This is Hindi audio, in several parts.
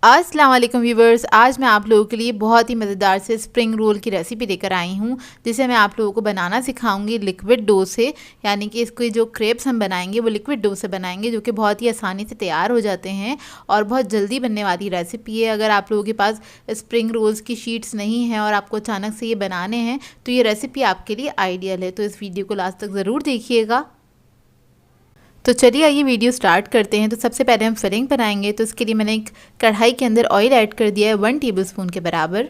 अस्सलाम वालेकुम व्यूवर्स, आज मैं आप लोगों के लिए बहुत ही मज़ेदार से स्प्रिंग रोल की रेसिपी लेकर आई हूँ, जिसे मैं आप लोगों को बनाना सिखाऊंगी लिक्विड डो से। यानी कि इसके जो क्रेप्स हम बनाएंगे वो लिक्विड डो से बनाएंगे, जो कि बहुत ही आसानी से तैयार हो जाते हैं और बहुत जल्दी बनने वाली रेसिपी है। अगर आप लोगों के पास स्प्रिंग रोल्स की शीट्स नहीं हैं और आपको अचानक से ये बनाने हैं तो ये रेसिपी आपके लिए आइडियल है। तो इस वीडियो को लास्ट तक ज़रूर देखिएगा। तो चलिए आइए वीडियो स्टार्ट करते हैं। तो सबसे पहले हम फिलिंग बनाएंगे। तो इसके लिए मैंने एक कढ़ाई के अंदर ऑयल ऐड कर दिया है 1 टेबलस्पून के बराबर,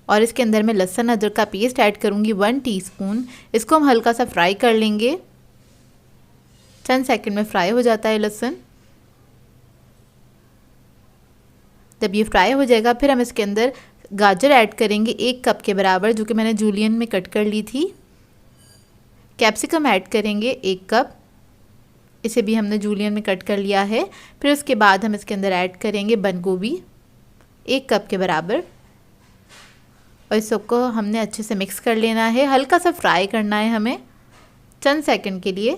और इसके अंदर मैं लहसुन अदरक का पेस्ट ऐड करूँगी 1 टीस्पून। इसको हम हल्का सा फ्राई कर लेंगे। चंद सेकंड में फ्राई हो जाता है लहसुन। जब ये फ्राई हो जाएगा फिर हम इसके अंदर गाजर ऐड करेंगे 1 कप के बराबर, जो कि मैंने जूलियन में कट कर ली थी। कैप्सिकम ऐड करेंगे 1 कप, इसे भी हमने जूलियन में कट कर लिया है। फिर उसके बाद हम इसके अंदर ऐड करेंगे बंद गोभी 1 कप के बराबर, और इस सबको हमने अच्छे से मिक्स कर लेना है। हल्का सा फ्राई करना है हमें चंद सेकंड के लिए।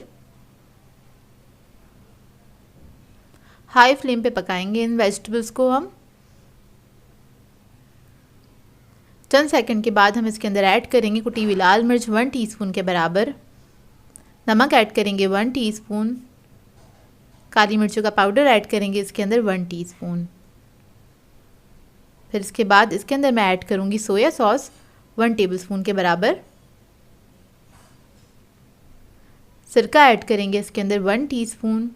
हाई फ्लेम पे पकाएंगे इन वेजिटेबल्स को हम। चंद सेकंड के बाद हम इसके अंदर ऐड करेंगे कुटी हुई लाल मिर्च 1 टीस्पून के बराबर, नमक ऐड करेंगे 1 टीस्पून, काली मिर्चों का पाउडर ऐड करेंगे इसके अंदर 1 टीस्पून। फिर इसके बाद इसके अंदर मैं ऐड करूँगी सोया सॉस 1 टेबलस्पून के बराबर, सिरका ऐड करेंगे इसके अंदर 1 टीस्पून,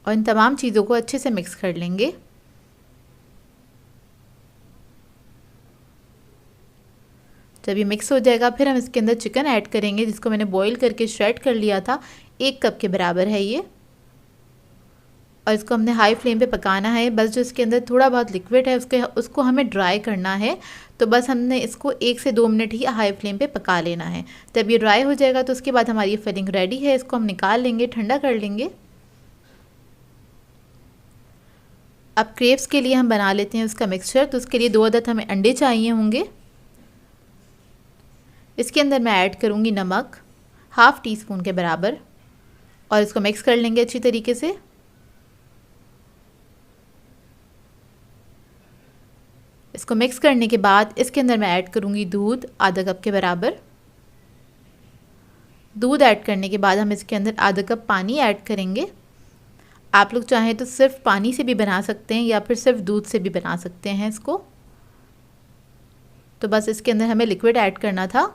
और इन तमाम चीज़ों को अच्छे से मिक्स कर लेंगे। जब ये मिक्स हो जाएगा फिर हम इसके अंदर चिकन ऐड करेंगे, जिसको मैंने बॉईल करके श्रेड कर लिया था। 1 कप के बराबर है ये, और इसको हमने हाई फ्लेम पे पकाना है। बस जो इसके अंदर थोड़ा बहुत लिक्विड है उसको हमें ड्राई करना है। तो बस हमने इसको 1 से 2 मिनट ही हाई फ्लेम पे पका लेना है। जब ये ड्राई हो जाएगा तो उसके बाद हमारी ये फिलिंग रेडी है। इसको हम निकाल लेंगे, ठंडा कर लेंगे। अब क्रेप्स के लिए हम बना लेते हैं उसका मिक्सचर। तो उसके लिए 2 अदद हमें अंडे चाहिए होंगे। इसके अंदर मैं ऐड करूँगी नमक 1/2 टीस्पून के बराबर, और इसको मिक्स कर लेंगे अच्छी तरीके से। इसको मिक्स करने के बाद इसके अंदर मैं ऐड करूँगी दूध आधा कप के बराबर। दूध ऐड करने के बाद हम इसके अंदर आधा कप पानी ऐड करेंगे। आप लोग चाहें तो सिर्फ पानी से भी बना सकते हैं या फिर सिर्फ दूध से भी बना सकते हैं इसको। तो बस इसके अंदर हमें लिक्विड ऐड करना था,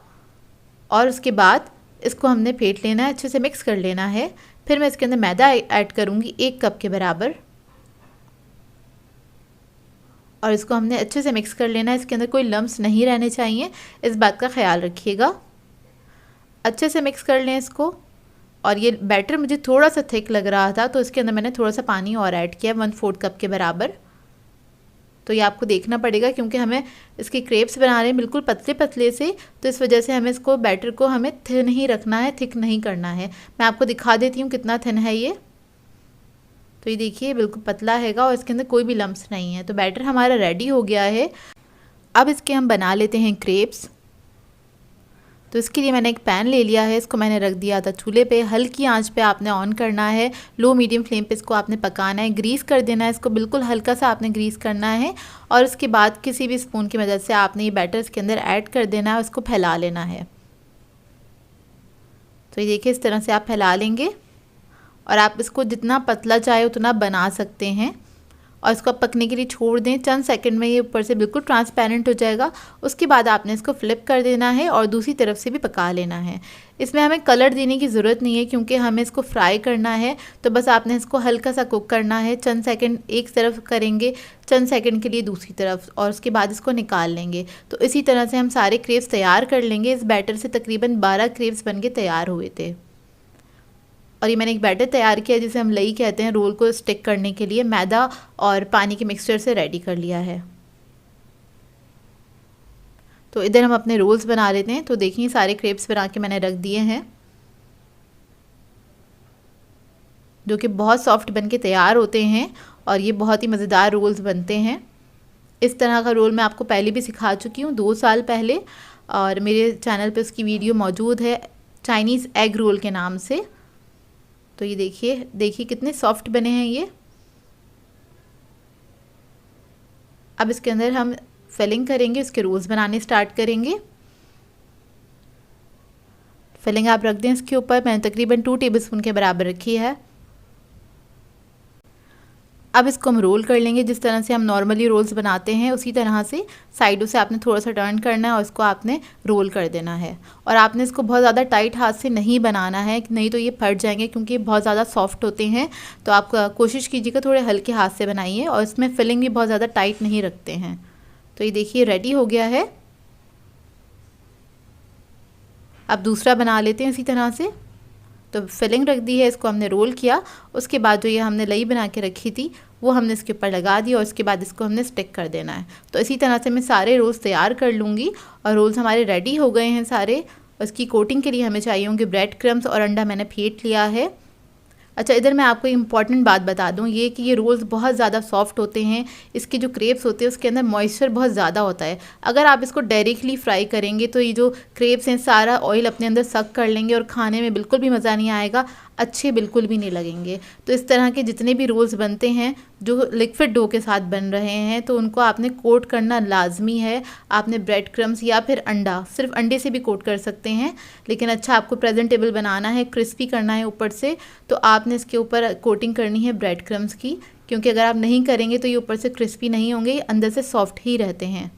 और उसके बाद इसको हमने फेंट लेना है, अच्छे से मिक्स कर लेना है। फिर मैं इसके अंदर मैदा ऐड करूँगी 1 कप के बराबर, और इसको हमने अच्छे से मिक्स कर लेना है। इसके अंदर कोई लम्स नहीं रहने चाहिए, इस बात का ख्याल रखिएगा। अच्छे से मिक्स कर लें इसको। और ये बैटर मुझे थोड़ा सा थिक लग रहा था, तो इसके अंदर मैंने थोड़ा सा पानी और ऐड किया 1/4 कप के बराबर। तो ये आपको देखना पड़ेगा, क्योंकि हमें इसके क्रेप्स बना रहे हैं बिल्कुल पतले पतले से, तो इस वजह से हमें इसको बैटर को हमें थिन ही रखना है, थिक नहीं करना है। मैं आपको दिखा देती हूँ कितना थिन है ये। तो ये देखिए बिल्कुल पतला हैगा और इसके अंदर कोई भी लम्स नहीं है। तो बैटर हमारा रेडी हो गया है। अब इसके हम बना लेते हैं क्रेप्स। तो इसके लिए मैंने एक पैन ले लिया है, इसको मैंने रख दिया था चूल्हे पे। हल्की आंच पे आपने ऑन करना है, लो मीडियम फ्लेम पे इसको आपने पकाना है। ग्रीस कर देना है इसको, बिल्कुल हल्का सा आपने ग्रीस करना है। और उसके बाद किसी भी स्पून की मदद से आपने ये बैटर इसके अंदर ऐड कर देना है, उसको फैला लेना है। तो ये देखिए इस तरह से आप फैला लेंगे, और आप इसको जितना पतला चाहे उतना बना सकते हैं। और इसको आप पकने के लिए छोड़ दें। चंद सेकंड में ये ऊपर से बिल्कुल ट्रांसपेरेंट हो जाएगा। उसके बाद आपने इसको फ्लिप कर देना है और दूसरी तरफ से भी पका लेना है। इसमें हमें कलर देने की ज़रूरत नहीं है, क्योंकि हमें इसको फ्राई करना है। तो बस आपने इसको हल्का सा कुक करना है। चंद सेकंड एक तरफ करेंगे, चंद सेकंड के लिए दूसरी तरफ, और उसके बाद इसको निकाल लेंगे। तो इसी तरह से हम सारे क्रेप्स तैयार कर लेंगे। इस बैटर से तकरीबन 12 क्रेप्स बन के तैयार हुए थे। और ये मैंने एक बैटर तैयार किया जिसे हम लई कहते हैं, रोल को स्टिक करने के लिए। मैदा और पानी के मिक्सचर से रेडी कर लिया है। तो इधर हम अपने रोल्स बना लेते हैं। तो देखिए सारे क्रेप्स बना के मैंने रख दिए हैं, जो कि बहुत सॉफ्ट बन के तैयार होते हैं, और ये बहुत ही मज़ेदार रोल्स बनते हैं। इस तरह का रोल मैं आपको पहले भी सिखा चुकी हूँ 2 साल पहले, और मेरे चैनल पे उसकी वीडियो मौजूद है चाइनीज़ एग रोल के नाम से। तो ये देखिए कितने सॉफ्ट बने हैं ये। अब इसके अंदर हम फिलिंग करेंगे, उसके रोल्स बनाने स्टार्ट करेंगे। फिलिंग आप रख दें इसके ऊपर। मैंने तकरीबन 2 टेबलस्पून के बराबर रखी है। अब इसको हम रोल कर लेंगे जिस तरह से हम नॉर्मली रोल्स बनाते हैं, उसी तरह से साइडों से आपने थोड़ा सा टर्न करना है और इसको आपने रोल कर देना है। और आपने इसको बहुत ज़्यादा टाइट हाथ से नहीं बनाना है, नहीं तो ये फट जाएंगे क्योंकि बहुत ज़्यादा सॉफ्ट होते हैं। तो आप कोशिश कीजिएगा थोड़े हल्के हाथ से बनाइए, और इसमें फिलिंग भी बहुत ज़्यादा टाइट नहीं रखते हैं। तो ये देखिए रेडी हो गया है। अब दूसरा बना लेते हैं इसी तरह से। तो फिलिंग रख दी है, इसको हमने रोल किया। उसके बाद जो ये हमने लई बना के रखी थी वो हमने इसके ऊपर लगा दी, और उसके बाद इसको हमने स्टिक कर देना है। तो इसी तरह से मैं सारे रोल्स तैयार कर लूँगी। और रोल्स हमारे रेडी हो गए हैं सारे। उसकी कोटिंग के लिए हमें चाहिए होंगे ब्रेड क्रम्स, और अंडा मैंने फेंट लिया है। अच्छा, इधर मैं आपको इम्पॉर्टेंट बात बता दूं, ये कि ये रोल्स बहुत ज़्यादा सॉफ्ट होते हैं। इसके जो क्रेप्स होते हैं उसके अंदर मॉइस्चर बहुत ज़्यादा होता है। अगर आप इसको डायरेक्टली फ्राई करेंगे तो ये जो क्रेप्स हैं सारा ऑयल अपने अंदर सक कर लेंगे और खाने में बिल्कुल भी मज़ा नहीं आएगा, अच्छे बिल्कुल भी नहीं लगेंगे। तो इस तरह के जितने भी रोल्स बनते हैं जो लिक्विड डो के साथ बन रहे हैं, तो उनको आपने कोट करना लाजमी है। आपने ब्रेड क्रम्स या फिर अंडा, सिर्फ अंडे से भी कोट कर सकते हैं, लेकिन अच्छा आपको प्रेजेंटेबल बनाना है, क्रिस्पी करना है ऊपर से, तो आपने इसके ऊपर कोटिंग करनी है ब्रेड क्रम्स की। क्योंकि अगर आप नहीं करेंगे तो ये ऊपर से क्रिस्पी नहीं होंगे, अंदर से सॉफ्ट ही रहते हैं।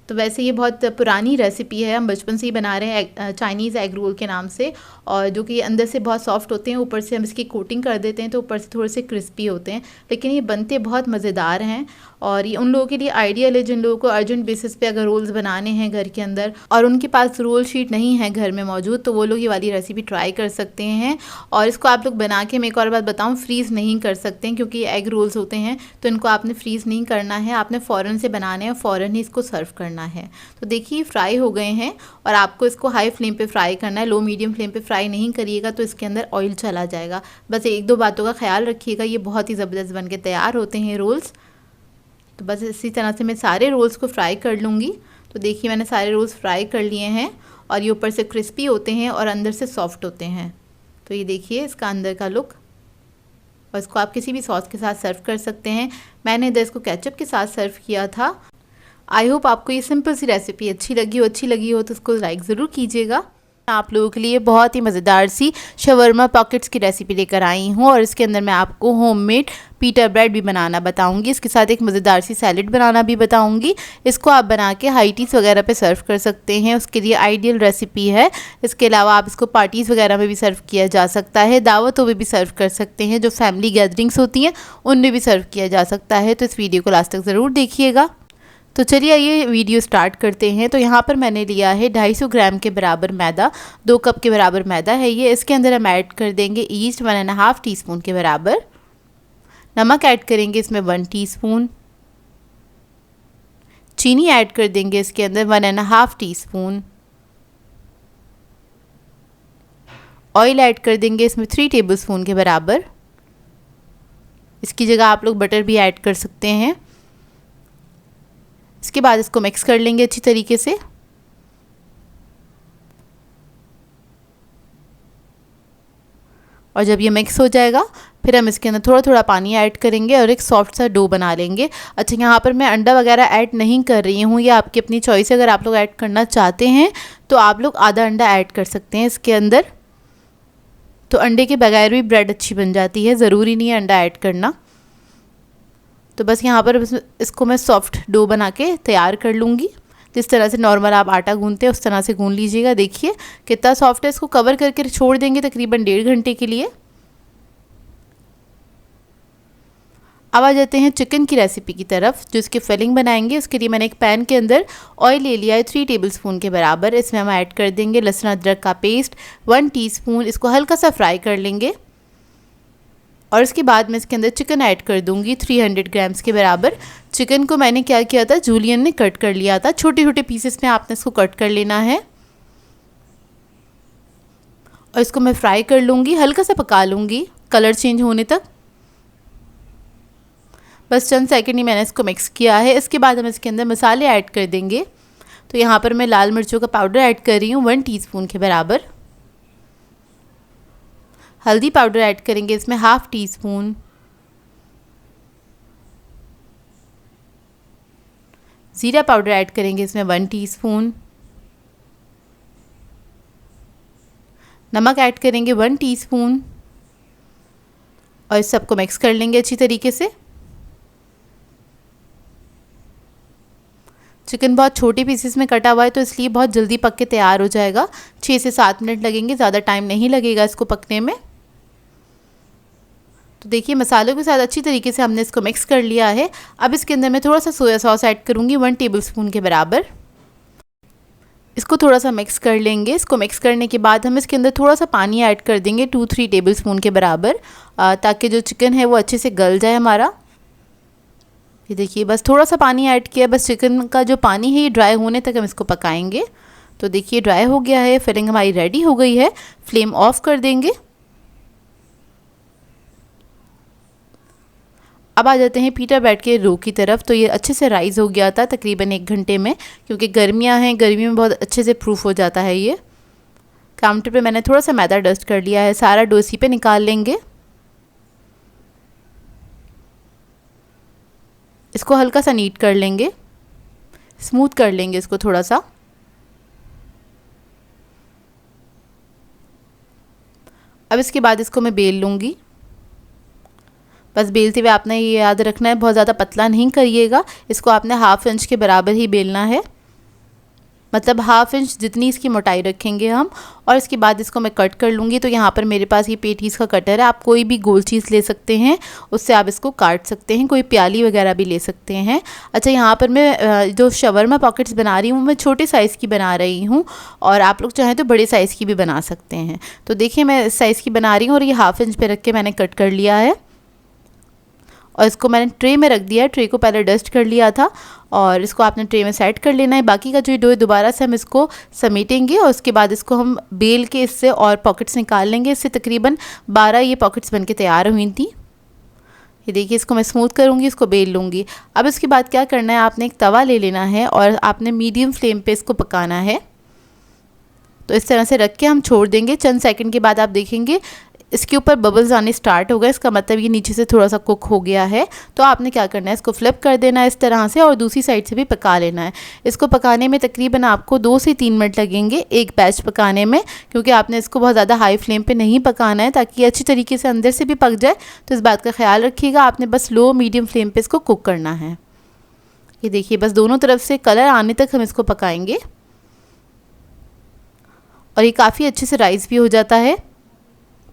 तो वैसे ये बहुत पुरानी रेसिपी है, हम बचपन से ही बना रहे हैं चाइनीज़ एग रोल के नाम से, और जो कि अंदर से बहुत सॉफ्ट होते हैं, ऊपर से हम इसकी कोटिंग कर देते हैं तो ऊपर से थोड़े से क्रिस्पी होते हैं। लेकिन ये बनते बहुत मज़ेदार हैं, और ये उन लोगों के लिए आइडियल है जिन लोगों को अर्जेंट बेसिस पे अगर रोल्स बनाने हैं घर के अंदर, और उनके पास रोल शीट नहीं है घर में मौजूद, तो वो लोग ये वाली रेसिपी ट्राई कर सकते हैं। और इसको आप लोग बना के, मैं एक और बात बताऊँ, फ्रीज़ नहीं कर सकते हैं, क्योंकि एग रोल्स होते हैं तो इनको आपने फ्रीज़ नहीं करना है, आपने फ़ौरन से बनाने हैं और फ़ौरन ही इसको सर्व करना है। तो देखिए फ्राई हो गए हैं, और आपको इसको हाई फ्लेम पे फ्राई करना है, लो मीडियम फ्लेम पे फ्राई नहीं करिएगा तो इसके अंदर ऑयल चला जाएगा। बस 1-2 बातों का ख्याल रखिएगा। ये बहुत ही ज़बरदस्त बन के तैयार होते हैं रोल्स। तो बस इसी तरह से मैं सारे रोल्स को फ्राई कर लूँगी। तो देखिए मैंने सारे रोल्स फ्राई कर लिए हैं, और ये ऊपर से क्रिस्पी होते हैं और अंदर से सॉफ्ट होते हैं। तो ये देखिए इसका अंदर का लुक, और इसको आप किसी भी सॉस के साथ सर्व कर सकते हैं। मैंने इधर इसको केचप के साथ सर्व किया था। आई होप आपको ये सिंपल सी रेसिपी अच्छी लगी हो तो इसको लाइक ज़रूर कीजिएगा। आप लोगों के लिए बहुत ही मज़ेदार सी शवरमा पॉकेट्स की रेसिपी लेकर आई हूँ, और इसके अंदर मैं आपको होममेड पीटा ब्रेड भी बनाना बताऊंगी। इसके साथ एक मज़ेदार सी सैलेड बनाना भी बताऊंगी। इसको आप बना के हाई टीज़ वगैरह पे सर्व कर सकते हैं, उसके लिए आइडियल रेसिपी है। इसके अलावा आप इसको पार्टीज़ वगैरह में भी सर्व किया जा सकता है, दावतों में भी सर्व कर सकते हैं, जो फैमिली गैदरिंग्स होती हैं उनमें भी सर्व किया जा सकता है। तो इस वीडियो को लास्ट तक ज़रूर देखिएगा। तो चलिए आइए वीडियो स्टार्ट करते हैं। तो यहाँ पर मैंने लिया है 250 ग्राम के बराबर मैदा, 2 कप के बराबर मैदा है ये। इसके अंदर हम ऐड कर देंगे ईस्ट 1.5 टीस्पून के बराबर। नमक ऐड करेंगे इसमें 1 टीस्पून। चीनी ऐड कर देंगे इसके अंदर 1.5 टीस्पून। ऑयल ऐड कर देंगे इसमें 3 टेबलस्पून के बराबर। इसकी जगह आप लोग बटर भी ऐड कर सकते हैं। इसके बाद इसको मिक्स कर लेंगे अच्छी तरीके से। और जब ये मिक्स हो जाएगा फिर हम इसके अंदर थोड़ा थोड़ा पानी ऐड करेंगे और एक सॉफ्ट सा डो बना लेंगे। अच्छा, यहाँ पर मैं अंडा वगैरह ऐड नहीं कर रही हूँ, ये आपकी अपनी चॉइस है। अगर आप लोग ऐड करना चाहते हैं तो आप लोग आधा अंडा ऐड कर सकते हैं इसके अंदर। तो अंडे के बगैर भी ब्रेड अच्छी बन जाती है, ज़रूरी नहीं है अंडा ऐड करना। तो बस यहाँ पर इसको मैं सॉफ्ट डो बना के तैयार कर लूँगी। जिस तरह से नॉर्मल आप आटा गूंथते हैं उस तरह से गूंथ लीजिएगा। देखिए कितना सॉफ्ट है। इसको कवर करके छोड़ देंगे तकरीबन 1.5 घंटे के लिए। अब आ जाते हैं चिकन की रेसिपी की तरफ, जो इसकी फिलिंग बनाएंगे। उसके लिए मैंने एक पैन के अंदर ऑयल ले लिया है 3 टेबलस्पून के बराबर। इसमें हम ऐड कर देंगे लहसुन अदरक का पेस्ट 1 टीस्पून। इसको हल्का सा फ्राई कर लेंगे, और इसके बाद मैं इसके अंदर चिकन ऐड कर दूंगी 300 ग्राम्स के बराबर। चिकन को मैंने क्या किया था, जूलियन ने कट कर लिया था, छोटे छोटे पीसेस में आपने इसको कट कर लेना है। और इसको मैं फ्राई कर लूँगी, हल्का सा पका लूँगी कलर चेंज होने तक। बस चंद सेकंड ही मैंने इसको मिक्स किया है। इसके बाद हम इसके अंदर मसाले ऐड कर देंगे। तो यहाँ पर मैं लाल मिर्चों का पाउडर ऐड कर रही हूँ 1 टीस्पून के बराबर। हल्दी पाउडर ऐड करेंगे इसमें 1/2 टीस्पून। ज़ीरा पाउडर ऐड करेंगे इसमें 1 टीस्पून, नमक ऐड करेंगे 1 टीस्पून और इस सबको मिक्स कर लेंगे अच्छी तरीके से। चिकन बहुत छोटे पीसेस में कटा हुआ है तो इसलिए बहुत जल्दी पक के तैयार हो जाएगा। 6 से 7 मिनट लगेंगे, ज़्यादा टाइम नहीं लगेगा इसको पकने में। तो देखिए मसालों के साथ अच्छी तरीके से हमने इसको मिक्स कर लिया है। अब इसके अंदर मैं थोड़ा सा सोया सॉस ऐड करूँगी 1 टेबलस्पून के बराबर। इसको थोड़ा सा मिक्स कर लेंगे। इसको मिक्स करने के बाद हम इसके अंदर थोड़ा सा पानी ऐड कर देंगे 2-3 टेबलस्पून के बराबर, ताकि जो चिकन है वो अच्छे से गल जाए हमारा। ये देखिए बस थोड़ा सा पानी ऐड किया, बस चिकन का जो पानी है ये ड्राई होने तक हम इसको पकाएंगे। तो देखिए ड्राई हो गया है, फिलिंग हमारी रेडी हो गई है। फ्लेम ऑफ कर देंगे। अब आ जाते हैं पीटा ब्रेड के रो की तरफ। तो ये अच्छे से राइज़ हो गया था तकरीबन 1 घंटे में, क्योंकि गर्मियाँ हैं, गर्मी में बहुत अच्छे से प्रूफ हो जाता है ये। काउंटर पे मैंने थोड़ा सा मैदा डस्ट कर लिया है, सारा डो इसी पे निकाल लेंगे। इसको हल्का सा नीट कर लेंगे, स्मूथ कर लेंगे इसको थोड़ा सा। अब इसके बाद इसको मैं बेल लूँगी। बस बेलते हुए आपने ये याद रखना है बहुत ज़्यादा पतला नहीं करिएगा, इसको आपने 1/2 इंच के बराबर ही बेलना है, मतलब 1/2 इंच जितनी इसकी मोटाई रखेंगे हम। और इसके बाद इसको मैं कट कर लूँगी। तो यहाँ पर मेरे पास ये पेटीज़ का कटर है, आप कोई भी गोल चीज़ ले सकते हैं, उससे आप इसको काट सकते हैं। कोई प्याली वगैरह भी ले सकते हैं। अच्छा, यहाँ पर मैं जो शवरमा पॉकेट्स बना रही हूँ मैं छोटे साइज़ की बना रही हूँ, और आप लोग चाहें तो बड़े साइज़ की भी बना सकते हैं। तो देखिए मैं इस साइज़ की बना रही हूँ और ये 1/2 इंच पे रख के मैंने कट कर लिया है। और इसको मैंने ट्रे में रख दिया है। ट्रे को पहले डस्ट कर लिया था और इसको आपने ट्रे में सेट कर लेना है। बाकी का जो डो है दोबारा से हम इसको समेटेंगे और उसके बाद इसको हम बेल के इससे और पॉकेट्स निकाल लेंगे। इससे तकरीबन 12 ये पॉकेट्स बनके तैयार हुई थी। ये देखिए इसको मैं स्मूथ करूँगी, इसको बेल लूँगी। अब इसके बाद क्या करना है, आपने एक तवा ले लेना है और आपने मीडियम फ्लेम पे इसको पकाना है। तो इस तरह से रख के हम छोड़ देंगे। चंद सेकंड के बाद आप देखेंगे इसके ऊपर बबल्स आने स्टार्ट हो गए, इसका मतलब ये नीचे से थोड़ा सा कुक हो गया है। तो आपने क्या करना है, इसको फ्लिप कर देना है इस तरह से और दूसरी साइड से भी पका लेना है। इसको पकाने में तकरीबन आपको 2 से 3 मिनट लगेंगे एक बैच पकाने में, क्योंकि आपने इसको बहुत ज़्यादा हाई फ्लेम पे नहीं पकाना है ताकि अच्छी तरीके से अंदर से भी पक जाए। तो इस बात का ख्याल रखिएगा, आपने बस लो मीडियम फ्लेम पर इसको कुक करना है। ये देखिए बस दोनों तरफ से कलर आने तक हम इसको पकाएंगे और ये काफ़ी अच्छे से राइस भी हो जाता है।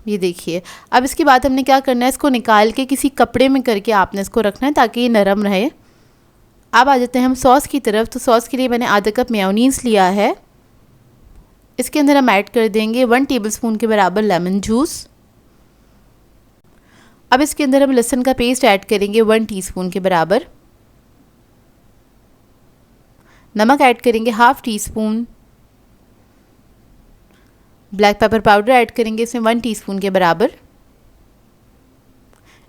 ये देखिए अब इसके बाद हमने क्या करना है, इसको निकाल के किसी कपड़े में करके आपने इसको रखना है ताकि ये नरम रहे। अब आ जाते हैं हम सॉस की तरफ। तो सॉस के लिए मैंने आधा कप मेयोनीज़ लिया है। इसके अंदर हम ऐड कर देंगे 1 टेबलस्पून के बराबर लेमन जूस। अब इसके अंदर हम लहसुन का पेस्ट ऐड करेंगे 1 टीस्पून के बराबर। नमक ऐड करेंगे 1/2 teaspoon. Black pepper powder add करेंगे इसमें 1 टीस्पून के बराबर।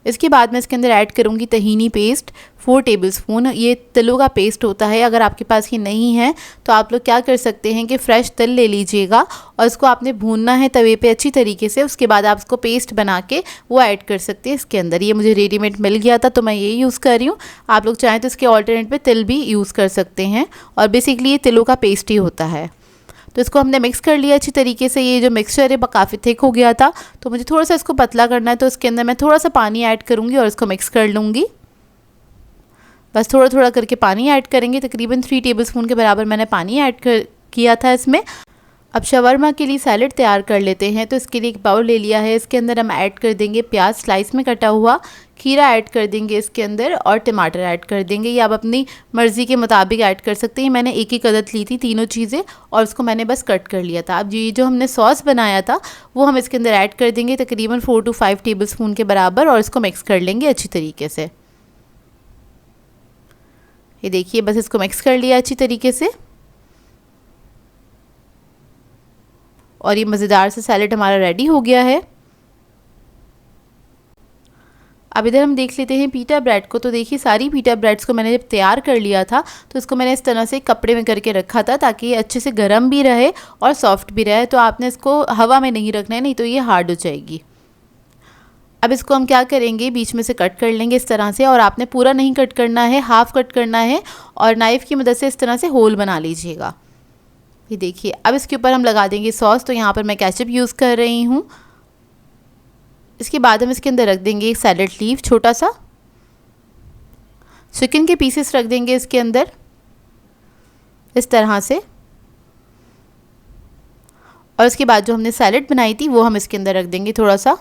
इसके बाद मैं इसके अंदर ऐड करूँगी तहीनी पेस्ट 4 टेबलस्पून। ये तिलों का पेस्ट होता है, अगर आपके पास ये नहीं है तो आप लोग क्या कर सकते हैं कि फ़्रेश तिल ले लीजिएगा और इसको आपने भूनना है तवे पे अच्छी तरीके से। उसके बाद आप इसको पेस्ट बना के वो ऐड कर सकते हैं इसके अंदर। ये मुझे रेडीमेड मिल गया था तो मैं ये यूज़ कर रही हूँ। आप लोग चाहें तो इसके ऑल्टरनेट पे तिल भी यूज़ कर सकते हैं और बेसिकली ये तिलों का पेस्ट ही होता है। तो इसको हमने मिक्स कर लिया अच्छी तरीके से। ये जो मिक्सचर है वो काफ़ी थिक हो गया था तो मुझे थोड़ा सा इसको पतला करना है, तो इसके अंदर मैं थोड़ा सा पानी ऐड करूँगी और इसको मिक्स कर लूँगी। बस थोड़ा थोड़ा करके पानी ऐड करेंगे। तकरीबन 3 टेबलस्पून के बराबर मैंने पानी ऐड किया था इसमें। अब शवरमा के लिए सैलड तैयार कर लेते हैं। तो इसके लिए एक बाउल ले लिया है, इसके अंदर हम ऐड कर देंगे प्याज स्लाइस में कटा हुआ, खीरा ऐड कर देंगे इसके अंदर और टमाटर ऐड कर देंगे। ये आप अपनी मर्ज़ी के मुताबिक ऐड कर सकते हैं। मैंने एक ही अदद ली थी तीनों चीज़ें और उसको मैंने बस कट कर लिया था। अब ये जो हमने सॉस बनाया था वो हम इसके अंदर ऐड कर देंगे तकरीबन 4 to 5 टेबलस्पून के बराबर और इसको मिक्स कर लेंगे अच्छी तरीके से। ये देखिए बस इसको मिक्स कर लिया अच्छी तरीके से और ये मज़ेदार सा सैलेड हमारा रेडी हो गया है। अब इधर हम देख लेते हैं पीटा ब्रेड को। तो देखिए सारी पीटा ब्रेड्स को मैंने जब तैयार कर लिया था तो इसको मैंने इस तरह से कपड़े में करके रखा था ताकि ये अच्छे से गर्म भी रहे और सॉफ्ट भी रहे। तो आपने इसको हवा में नहीं रखना है, नहीं तो ये हार्ड हो जाएगी। अब इसको हम क्या करेंगे, बीच में से कट कर लेंगे इस तरह से, और आपने पूरा नहीं कट करना है, हाफ कट करना है और नाइफ़ की मदद से इस तरह से होल बना लीजिएगा। ये देखिए, अब इसके ऊपर हम लगा देंगे सॉस। तो यहाँ पर मैं केचप यूज़ कर रही हूँ। इसके बाद हम इसके अंदर रख देंगे एक सैलेड लीफ छोटा सा, चिकन के पीसेस रख देंगे इसके अंदर इस तरह से, और इसके बाद जो हमने सैलेड बनाई थी वो हम इसके अंदर रख देंगे थोड़ा सा,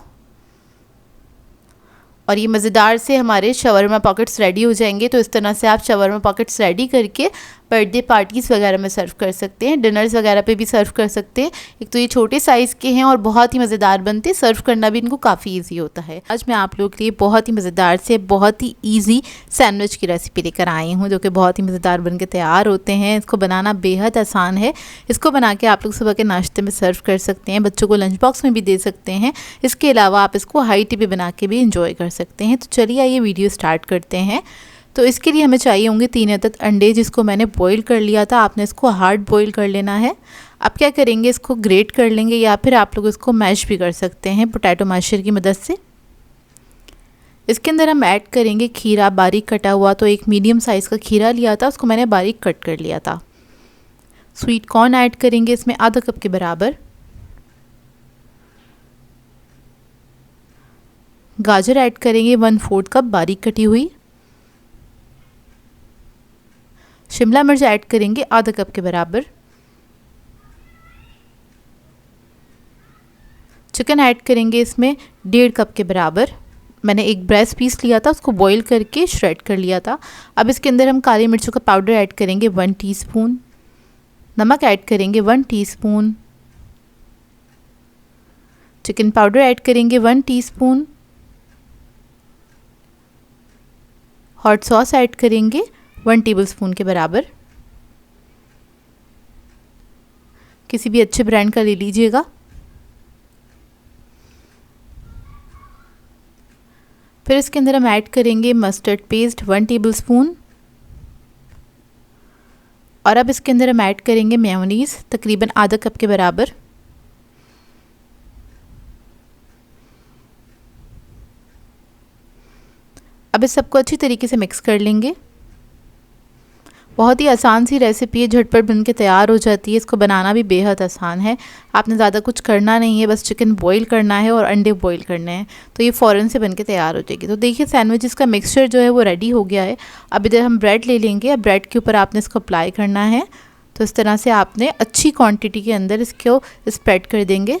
और ये मज़ेदार से हमारे शवरमा पॉकेट्स रेडी हो जाएंगे। तो इस तरह से आप शवरमा पॉकेट्स रेडी करके बर्थडे पार्टीज़ वगैरह में सर्व कर सकते हैं, डिनर्स वगैरह पे भी सर्व कर सकते हैं। एक तो ये छोटे साइज़ के हैं और बहुत ही मज़ेदार बनते हैं, सर्व करना भी इनको काफ़ी इजी होता है। आज मैं आप लोगों के लिए बहुत ही मज़ेदार से बहुत ही ईजी सैंडविच की रेसिपी लेकर आई हूँ, जो कि बहुत ही मज़ेदार बन के तैयार होते हैं। इसको बनाना बेहद आसान है। इसको बना के आप लोग सुबह के नाश्ते में सर्व कर सकते हैं, बच्चों को लंच बॉक्स में भी दे सकते हैं। इसके अलावा आप इसको हाई टी पे बना के भी इंजॉय कर सकते हैं। तो चलिए आइए वीडियो स्टार्ट करते हैं। तो इसके लिए हमें चाहिए होंगे 3 अदद अंडे, जिसको मैंने बॉईल कर लिया था। आपने इसको हार्ड बॉईल कर लेना है। अब क्या करेंगे, इसको ग्रेट कर लेंगे या फिर आप लोग इसको मैश भी कर सकते हैं पोटैटो मैशर की मदद से। इसके अंदर हम ऐड करेंगे खीरा बारीक कटा हुआ। तो एक मीडियम साइज़ का खीरा लिया था, उसको मैंने बारीक कट कर लिया था। स्वीट कॉर्न ऐड करेंगे इसमें आधा कप के बराबर। गाजर ऐड करेंगे 1/4 कप बारीक कटी हुई। शिमला मिर्च ऐड करेंगे आधा कप के बराबर। चिकन ऐड करेंगे इसमें 1.5 कप के बराबर। मैंने एक ब्रेस्ट पीस लिया था, उसको बॉईल करके श्रेड कर लिया था। अब इसके अंदर हम काली मिर्चों का पाउडर ऐड करेंगे 1 टीस्पून। नमक ऐड करेंगे 1 टीस्पून। चिकन पाउडर ऐड करेंगे 1 टीस्पून। हॉट सॉस ऐड करेंगे 1 टेबलस्पून के बराबर। किसी भी अच्छे ब्रांड का ले लीजिएगा। फिर इसके अंदर हम ऐड करेंगे मस्टर्ड पेस्ट 1 टेबलस्पून, और अब इसके अंदर हम ऐड करेंगे मेयोनीज़ तकरीबन आधा कप के बराबर। अब इस सबको अच्छी तरीके से मिक्स कर लेंगे। बहुत ही आसान सी रेसिपी है, झटपट बन के तैयार हो जाती है। इसको बनाना भी बेहद आसान है। आपने ज़्यादा कुछ करना नहीं है, बस चिकन बॉईल करना है और अंडे बॉईल करने हैं, तो ये फ़ौरन से बन के तैयार हो जाएगी। तो देखिए सैंडविचेस का मिक्सचर जो है वो रेडी हो गया है। अब इधर हम ब्रेड ले लेंगे। अब ब्रेड के ऊपर आपने इसको अप्लाई करना है। तो इस तरह से आपने अच्छी क्वान्टिटी के अंदर इसको स्प्रेड कर देंगे।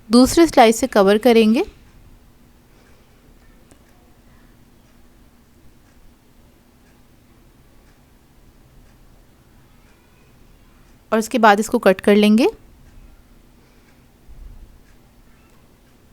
दूसरे स्लाइस से कवर करेंगे। और इसके बाद इसको कट कर लेंगे।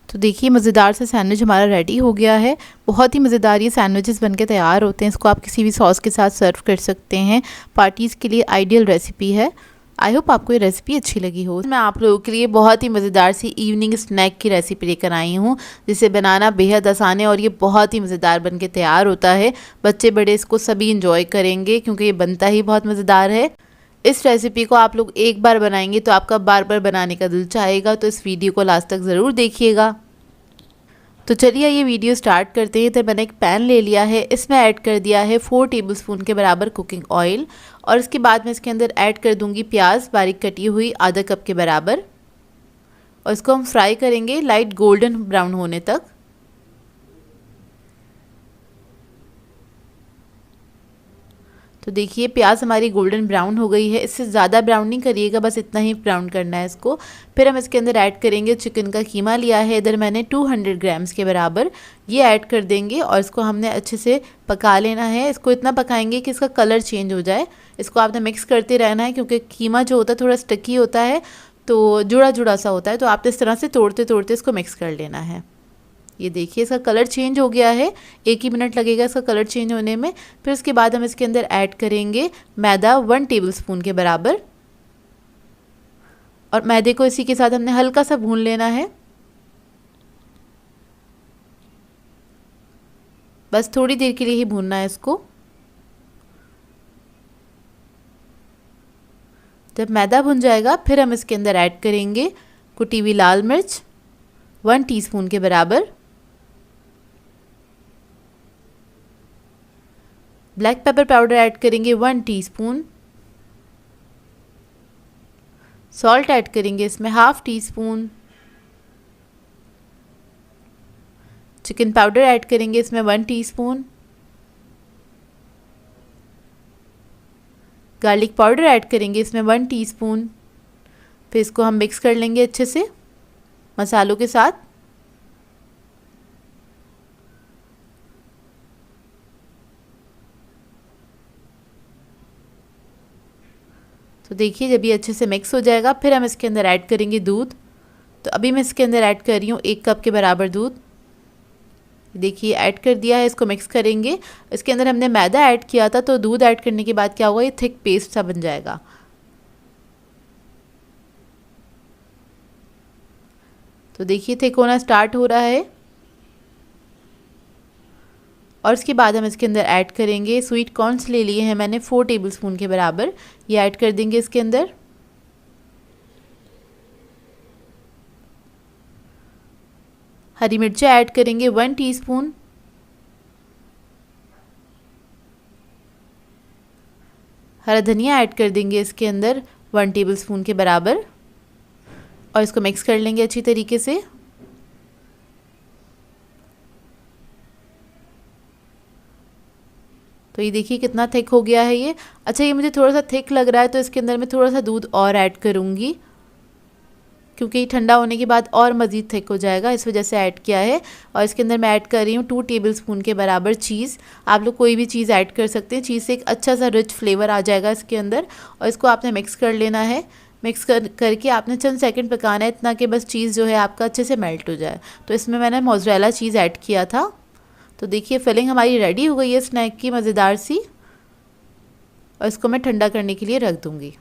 तो देखिए मज़ेदार से सैंडविच हमारा रेडी हो गया है। बहुत ही मज़ेदार ये सैंडविचेस बनके तैयार होते हैं। इसको आप किसी भी सॉस के साथ सर्व कर सकते हैं। पार्टीज़ के लिए आइडियल रेसिपी है। आई होप आपको ये रेसिपी अच्छी लगी हो। मैं आप लोगों के लिए बहुत ही मज़ेदार सी इवनिंग स्नैक की रेसिपी लेकर आई हूँ, जिसे बनाना बेहद आसान है और ये बहुत ही मज़ेदार बनके तैयार होता है। बच्चे बड़े इसको सभी इंजॉय करेंगे क्योंकि ये बनता ही बहुत मज़ेदार है। इस रेसिपी को आप लोग एक बार बनाएंगे तो आपका बार बार बनाने का दिल चाहेगा। तो इस वीडियो को लास्ट तक ज़रूर देखिएगा। तो चलिए ये वीडियो स्टार्ट करते हैं। तो मैंने एक पैन ले लिया है, इसमें ऐड कर दिया है 4 टेबलस्पून के बराबर कुकिंग ऑयल, और इसके बाद मैं इसके अंदर ऐड कर दूंगी प्याज बारीक कटी हुई आधा कप के बराबर, और इसको हम फ्राई करेंगे लाइट गोल्डन ब्राउन होने तक। तो देखिए प्याज हमारी गोल्डन ब्राउन हो गई है। इससे ज़्यादा ब्राउन नहीं करिएगा, बस इतना ही ब्राउन करना है इसको। फिर हम इसके अंदर ऐड करेंगे चिकन का कीमा लिया है, इधर मैंने 200 ग्राम्स के बराबर, ये ऐड कर देंगे और इसको हमने अच्छे से पका लेना है। इसको इतना पकाएंगे कि इसका कलर चेंज हो जाए। इसको आपने मिक्स करते रहना है क्योंकि कीमा जो होता है थोड़ा स्टिकी होता है, तो जुड़ा जुड़ा सा होता है। तो आप इस तरह से तोड़ते तोड़ते इसको मिक्स कर लेना है। ये देखिए इसका कलर चेंज हो गया है, 1 ही मिनट लगेगा इसका कलर चेंज होने में। फिर उसके बाद हम इसके अंदर ऐड करेंगे मैदा 1 टेबलस्पून के बराबर, और मैदे को इसी के साथ हमने हल्का सा भून लेना है। बस थोड़ी देर के लिए ही भूनना है इसको। जब मैदा भुन जाएगा फिर हम इसके अंदर ऐड करेंगे कुटी हुई लाल मिर्च 1 टीस्पून के बराबर, ब्लैक पेपर पाउडर ऐड करेंगे 1 टीस्पून, सॉल्ट ऐड करेंगे इसमें ½ टीस्पून, चिकन पाउडर ऐड करेंगे इसमें 1 टीस्पून, गार्लिक पाउडर ऐड करेंगे इसमें 1 टीस्पून। फिर इसको हम मिक्स कर लेंगे अच्छे से मसालों के साथ। तो देखिए जब ये अच्छे से मिक्स हो जाएगा फिर हम इसके अंदर ऐड करेंगे दूध। तो अभी मैं इसके अंदर ऐड कर रही हूँ 1 कप के बराबर दूध। देखिए ऐड कर दिया है, इसको मिक्स करेंगे। इसके अंदर हमने मैदा ऐड किया था तो दूध ऐड करने के बाद क्या होगा, ये थिक पेस्ट सा बन जाएगा। तो देखिए थिक होना स्टार्ट हो रहा है। और इसके बाद हम इसके अंदर ऐड करेंगे स्वीट कॉर्न्स ले लिए हैं मैंने 4 टेबलस्पून के बराबर, ये ऐड कर देंगे इसके अंदर। हरी मिर्चें ऐड करेंगे 1 टीस्पून, हरा धनिया ऐड कर देंगे इसके अंदर 1 टेबलस्पून के बराबर और इसको मिक्स कर लेंगे अच्छी तरीके से। तो ये देखिए कितना थिक हो गया है ये। अच्छा ये मुझे थोड़ा सा थिक लग रहा है तो इसके अंदर मैं थोड़ा सा दूध और ऐड करूँगी, क्योंकि ठंडा होने के बाद और मज़ीद थिक हो जाएगा, इस वजह से ऐड किया है। और इसके अंदर मैं ऐड कर रही हूँ 2 टेबलस्पून के बराबर चीज़। आप लोग कोई भी चीज़ ऐड कर सकते हैं, चीज़ से एक अच्छा सा रिच फ्लेवर आ जाएगा इसके अंदर। और इसको आपने मिक्स कर लेना है। मिक्स करके आपने चंद सेकंड पकाना है, इतना कि बस चीज़ जो है आपका अच्छे से मेल्ट हो जाए। तो इसमें मैंने मोज़रेला चीज़ ऐड किया था। तो देखिए फिलिंग हमारी रेडी हो गई है स्नैक की मज़ेदार सी। और इसको मैं ठंडा करने के लिए रख दूँगी।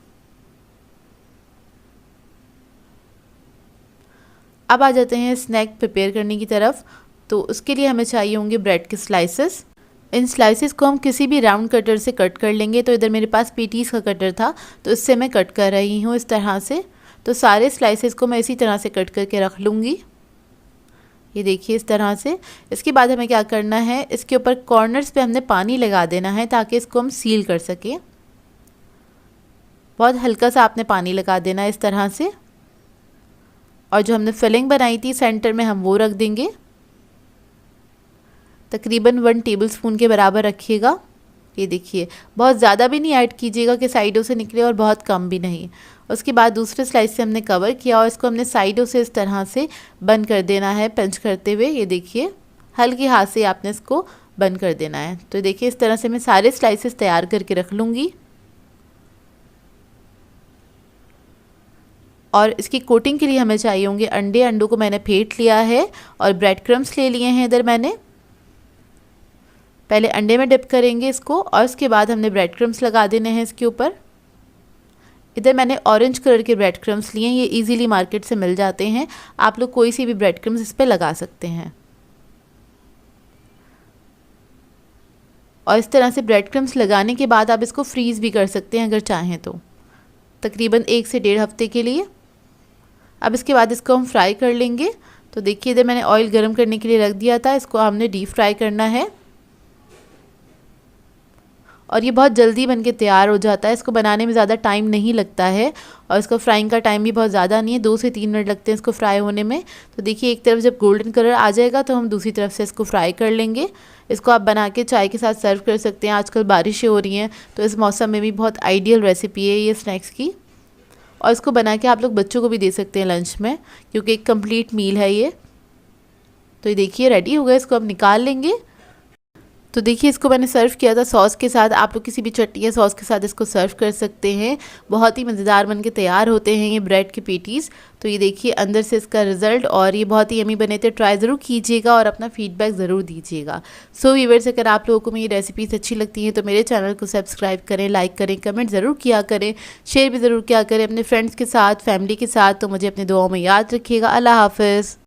अब आ जाते हैं स्नैक प्रिपेयर करने की तरफ। तो उसके लिए हमें चाहिए होंगे ब्रेड के स्लाइसेस। इन स्लाइसेस को हम किसी भी राउंड कटर से कट कर लेंगे। तो इधर मेरे पास पेटीज़ का कटर था तो इससे मैं कट कर रही हूँ इस तरह से। तो सारे स्लाइसेस को मैं इसी तरह से कट करके रख लूँगी, ये देखिए इस तरह से। इसके बाद हमें क्या करना है, इसके ऊपर कॉर्नर्स पे हमने पानी लगा देना है ताकि इसको हम सील कर सकें। बहुत हल्का सा आपने पानी लगा देना है इस तरह से। और जो हमने फिलिंग बनाई थी सेंटर में हम वो रख देंगे। तकरीबन 1 टेबलस्पून के बराबर रखिएगा। ये देखिए बहुत ज़्यादा भी नहीं ऐड कीजिएगा कि साइडों से निकले और बहुत कम भी नहीं। उसके बाद दूसरे स्लाइस से हमने कवर किया और इसको हमने साइडों से इस तरह से बंद कर देना है पंच करते हुए। ये देखिए हल्के हाथ से आपने इसको बंद कर देना है। तो देखिए इस तरह से मैं सारे स्लाइसेस तैयार करके रख लूँगी। और इसकी कोटिंग के लिए हमें चाहिए होंगे अंडे। अंडों को मैंने फेंट लिया है और ब्रेड क्रम्स ले लिए हैं इधर मैंने। पहले अंडे में डिप करेंगे इसको और उसके बाद हमने ब्रेड क्रम्स लगा देने हैं इसके ऊपर। इधर मैंने ऑरेंज कलर के ब्रेड क्रम्स लिए हैं, ये इजीली मार्केट से मिल जाते हैं। आप लोग कोई सी भी ब्रेड क्रम्स इस पर लगा सकते हैं। और इस तरह से ब्रेड क्रम्स लगाने के बाद आप इसको फ्रीज़ भी कर सकते हैं अगर चाहें तो, तकरीबन 1 से 1.5 हफ्ते के लिए। अब इसके बाद इसको हम फ्राई कर लेंगे। तो देखिए इधर मैंने ऑयल गर्म करने के लिए रख दिया था, इसको हमने डीप फ्राई करना है। और ये बहुत जल्दी बनके तैयार हो जाता है, इसको बनाने में ज़्यादा टाइम नहीं लगता है और इसको फ्राइंग का टाइम भी बहुत ज़्यादा नहीं है, 2 से 3 मिनट लगते हैं इसको फ्राई होने में। तो देखिए एक तरफ जब गोल्डन कलर आ जाएगा तो हम दूसरी तरफ से इसको फ्राई कर लेंगे। इसको आप बना के चाय के साथ सर्व कर सकते हैं। आजकल बारिशें हो रही हैं तो इस मौसम में भी बहुत आइडियल रेसिपी है ये स्नैक्स की। और इसको बना के आप लोग बच्चों को भी दे सकते हैं लंच में, क्योंकि एक कंप्लीट मील है ये। तो ये देखिए रेडी हो गया, इसको अब निकाल लेंगे। तो देखिए इसको मैंने सर्व किया था सॉस के साथ। आप लोग किसी भी चटनी या सॉस के साथ इसको सर्व कर सकते हैं। बहुत ही मज़ेदार बन के तैयार होते हैं ये ब्रेड के पेटीज़। तो ये देखिए अंदर से इसका रिज़ल्ट, और ये बहुत ही यमी बने थे। ट्राई ज़रूर कीजिएगा और अपना फीडबैक ज़रूर दीजिएगा। सो व्यूअर्स, अगर आप लोगों को मेरी रेसिपीज़ अच्छी लगती हैं तो मेरे चैनल को सब्सक्राइब करें, लाइक करें, कमेंट ज़रूर किया करें, शेयर भी ज़रूर किया करें अपने फ्रेंड्स के साथ, फैमिली के साथ। तो मुझे अपने दुआओं में याद रखिएगा। अल्लाह हाफ़िज़।